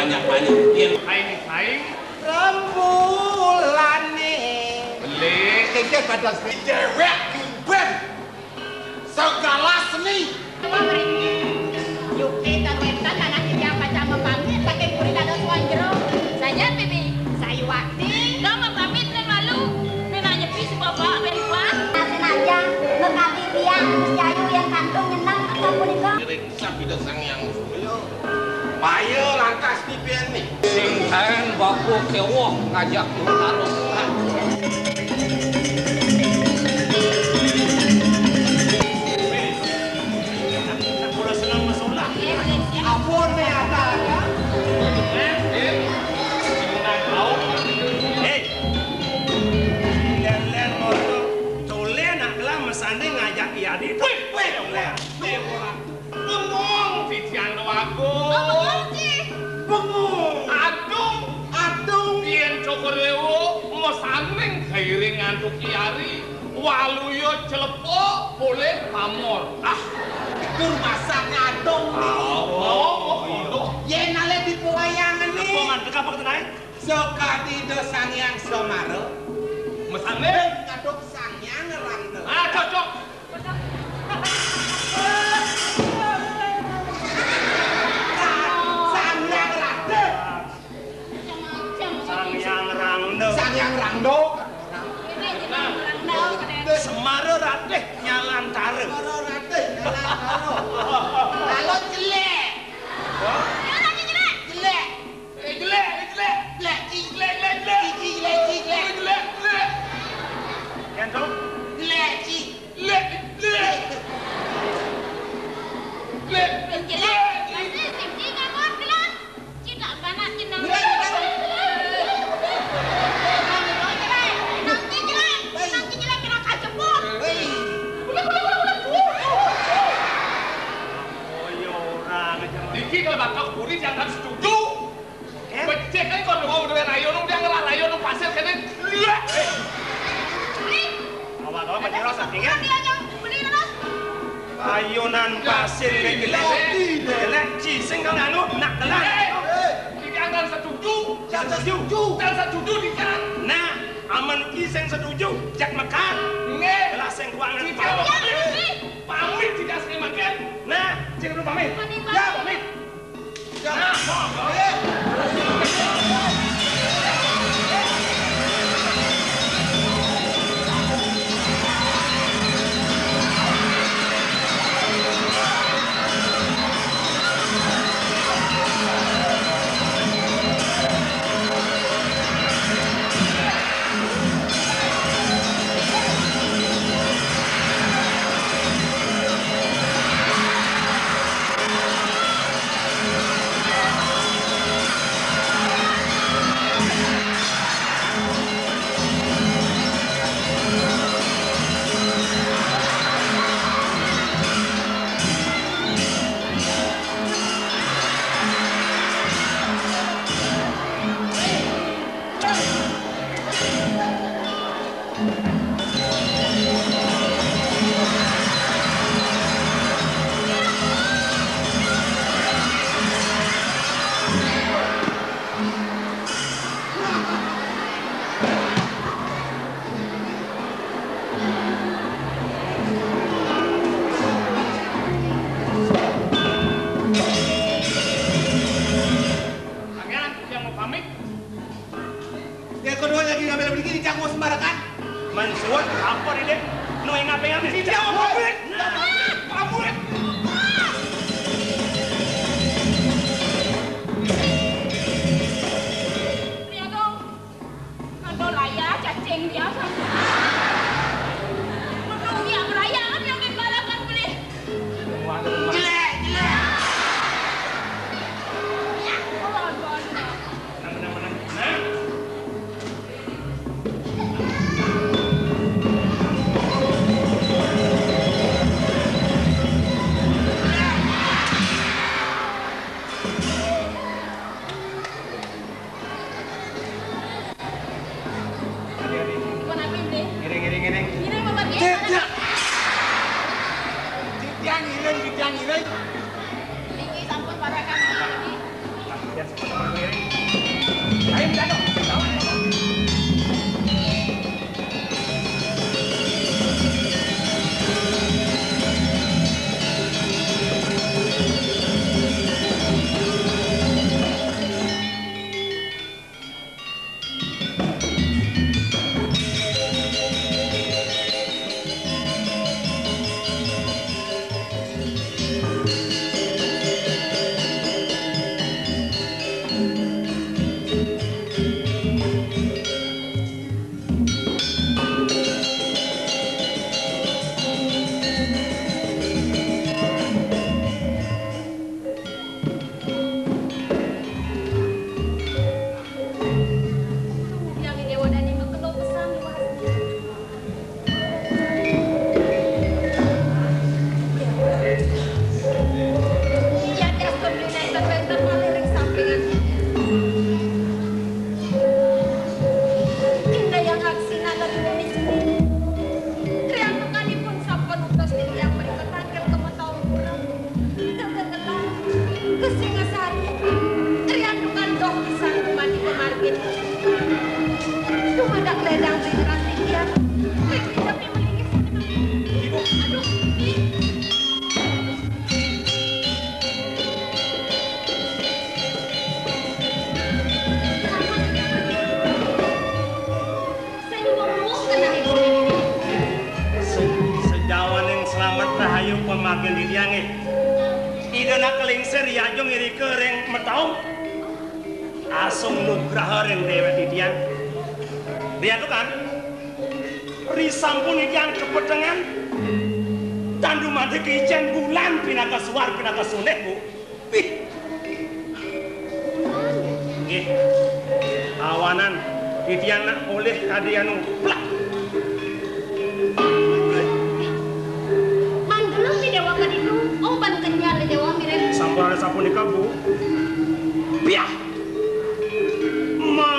banyak-banyak. Yen Saing. Rembulane. Beli. Iki kados dewek ben. Segala seni. Yuki tarwetan anak yang macam pamit saking kuring ada suanjero. Saya Bibi, saya Wakti. Kamu pamit dan malu. Nenek nyepi si bapak berubah. Senaja mengkali biang jayu yang kandung nyenang atau punika. reksa bida sang yang suyo. Payo lantas pipian nih. Sing kaen baku kewok ngajak lu tarung. Ampun me ada ya. Len moto. Tole nak kelam mesane ngajak iadi. Wih. Bengong titian aku. Bengong. Adung. Yen cokorewo mesaneng kairing ngantuk iari. Waluyo celepo boleh pamor. Tur masak adong yen ale di pewayangan nih. Paman kekapa ketenai? Sokati dosang yang somaro. Mesaneng. Ngaduk sang yang rangde. Cocok. Sang yang rangde. Sang yang rangdo. Semaro ratih nyalantare. Semaro ratih nyalantare. Lalu jelek. Jelek. Yang tu? Diki kalau bakal kurit yang tak setuju. Becek kan kalau ngomong dengan rayon, dia ngelah rayon pasir kan. Awak macam rasa tinggal. Ayunan pasir gelek cising kau anu nak telan. Tidak akan setuju. Dan setuju dikang. Nah, aman kiseng setuju. Jak makan. Gelaseng ruangan. Pamit tidak sekali makan. Nah, jangan lupa pamit. Ya, pamit. Nah, mensuat apa ni dek? No yang apa yang ni? Tidak pamit. Pamit. Dia dong. Ada layar cacing biasa. Menurut yang raya kan yang dikalahkan boleh. Jelek. Ya, kalau Menang. Giring. Ini bapak dia. Tidak. Tidak ngiring. Tinggi sampun parakan ini. Ya, ayo pemakin di tiange. Ida nak kelingser ya jong iri kereng metau. Asung nugraha reng dewek di tiang. Dia tuh kan risampun di tiang kepetengan. Tandu mati kijen bulan pinaka suar pinaka sunek bu. Ih. Nggih. Awanan di tiang nak oleh kadianu plak. Mandeleng di dewa kan itu. Oh ban kenyal di dewa mirip. Sampun ada sampun nikah bu. Biah. Ma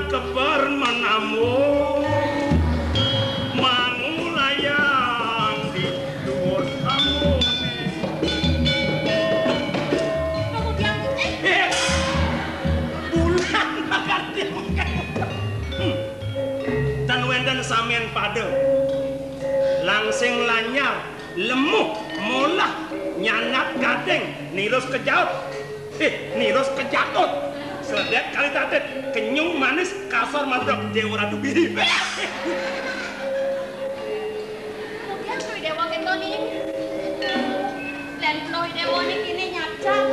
kebar menamu. Mangulayang di luar kamu. Kamu biang Bulan makan dia makan. Dan wendan sampean pada langsing lanyar lemuk molah nyanat gadeng nirus kejaut nirus kejatut sedek kali tatet kenyung manis kasar mantap dewa ratu bihi. Kamu biang tuh dewa gitu nih. Dan tuh dewa nih kini nyacak.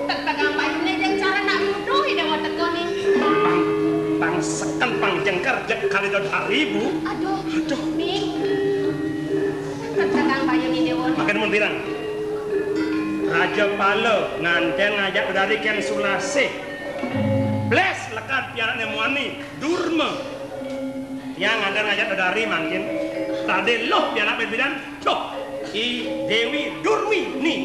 Tegang bayunya yang cara nak nuduh dewa teko nih. Pang seken pang jengker jek kali dot ribu. Aduh nih. Tegang bayu nih dewa. Makin membirang. Raja Pala nganteng ngajak dari Ken Sulase. Bles lekat piaran Nemuani Durma. Yang nganteng ngajak dari makin. Tadi loh piaran berbidan. Coh. I Dewi Durwi nih.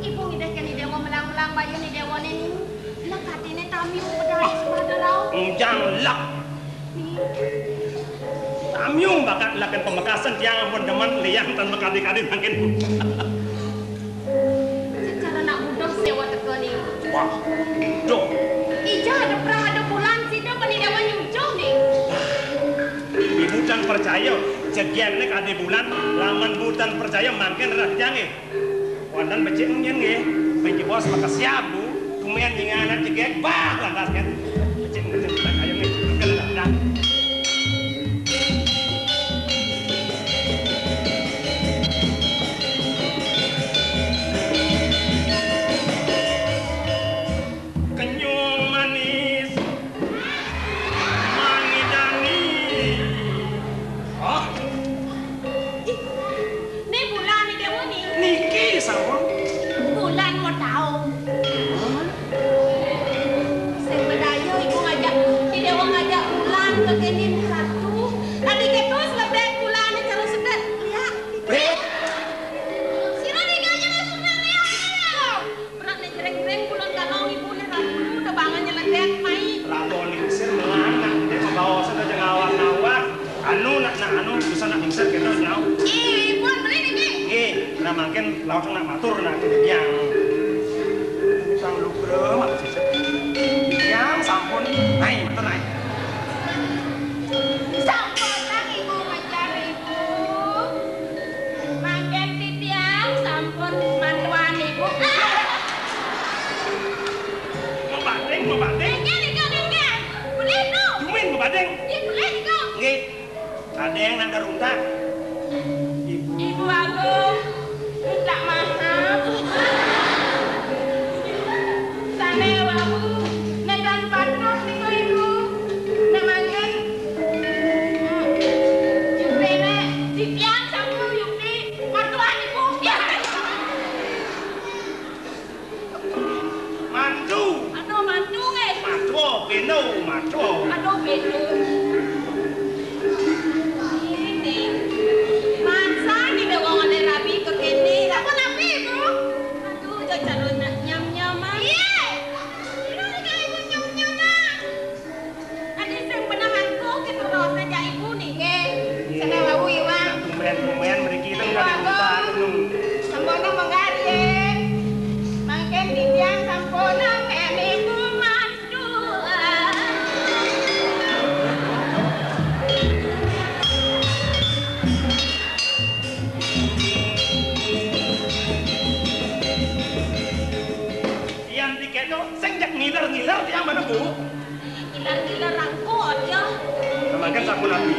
Ibu ngidahkan nih dewa melang-melang bayu nih dewa nih. Lekat ini tamiu pedai sepada lau. Enjang lak. Tamiung bakat lakukan pemekasan tiang ampun demen liang tanpa kadi-kadi makin. Secara nak budak dewa teko nih. Wah, dok. Ija ada perang ada bulan sih dok nih dewa nyucung nih. Ibu dan percaya sekian nek ada bulan laman budan percaya makin rakyangnya. Wandan becek nyen nggih, benci bos maka siap bu. Kemudian jinganan cegek bah lantas kan. Becek ayo nih gelap dah. Makin langsung nak matur nak yang sang lukre mak yang sampun naik matur naik Sampun lah ibu ngajar ibu. Makin titiang sampun mantuan ibu. mau banding Nggak. Boleh no. cumin mau banding Boleh no. nggih ada yang nanda runtak Ibu Agung. Tak mahal. Sana wabu, nedan patok niku ibu. Namanya Yukti nek dipiang sama Yukti mantuan ibu. Ya. mantu Aduh mantu guys. mantu beno mantu Aduh bedu. Ini mansa ni dewa ngane rabi ke kene. Apa nabi ibu? Aduh calon nak nyam-nyam. Iya. Ini kan ibu nyam-nyam. Ada sing benangku kita bawa saja ibu nih. Nggih. Sana wawu iwan. lumayan mriki teng kali runtak nung Sampona mengari. Mangken didiang sampona kene ibu mantu. ngiler tiang mana bu? Ngiler-ngiler rangkut ya. Kemakan sapu nabi.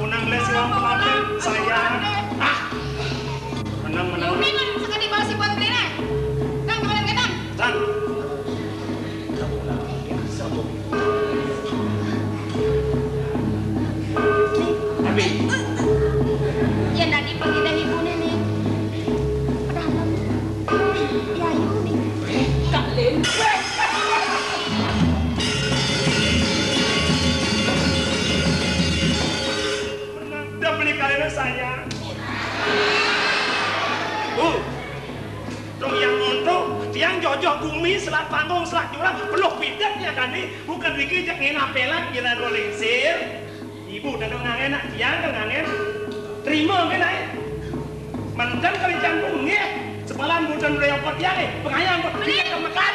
punang les siwang pengamen saya. Ah. Menang. Ini kan sekali bawa si buat beli nih. Kang gimana kita? San. Tapi Ya tadi pergi dari ibu nenek. Dalam. Ya yuk nih. Kak Lin. udah beli kalian saya. Dong yang untuk tiang jojok bumi selat panggung selat jurang peluk bidaknya kan nih bukan bikin jak ngenapelan kira rolling sir. Ibu dan ngangen nak tiang ngangen terima kan ay. Mandan kali campung nge sepalan budan reopot tiang pengayang buat tiang kemakan.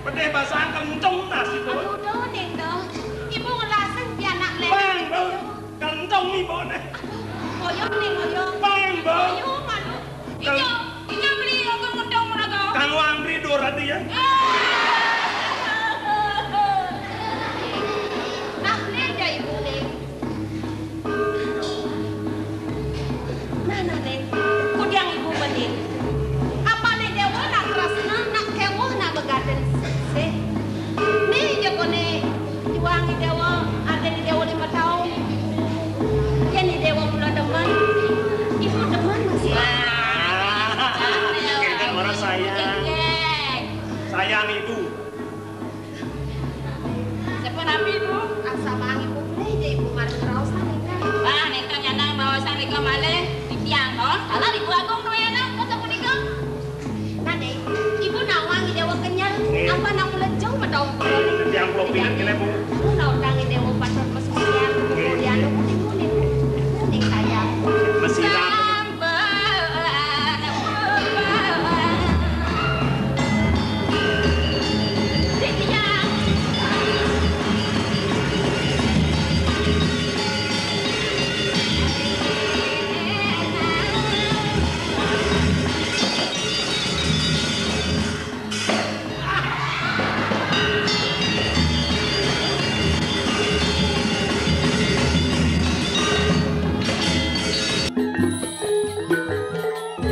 Pedih bahasa kenceng nasi bos. Aduh doh neng doh. Ibu ngelasan biar anak lek. Bang bos, kenceng nih bos. Ngoyong nih ngoyong. Bang bos. Ngoyong malu. Ijo beli aku ngedong mereka. Kang Wangri dorat ya. Nah, aja ibu neng. Mana neng? Kudiang ibu bening. Apa neng dewa nak kerasna nak kewoh nak begaden sih. Nih joko nih juangi dewa ada di dewa 5 tahun. Ya nih dewa mula demen. Ibu demen masih. Kan orang sayang ibu. Siapa nabi ibu? Asa mangi ibu nih jadi ibu marah terus nih. Bah, nentang nyanang bawa sang liko malih di tiang kon. Alah ibu agung tuh ya nang kata punika. Nah deh, ibu nak wangi dewa kenyal. Apa nak mula jauh pada Yang belum pindah kira bu.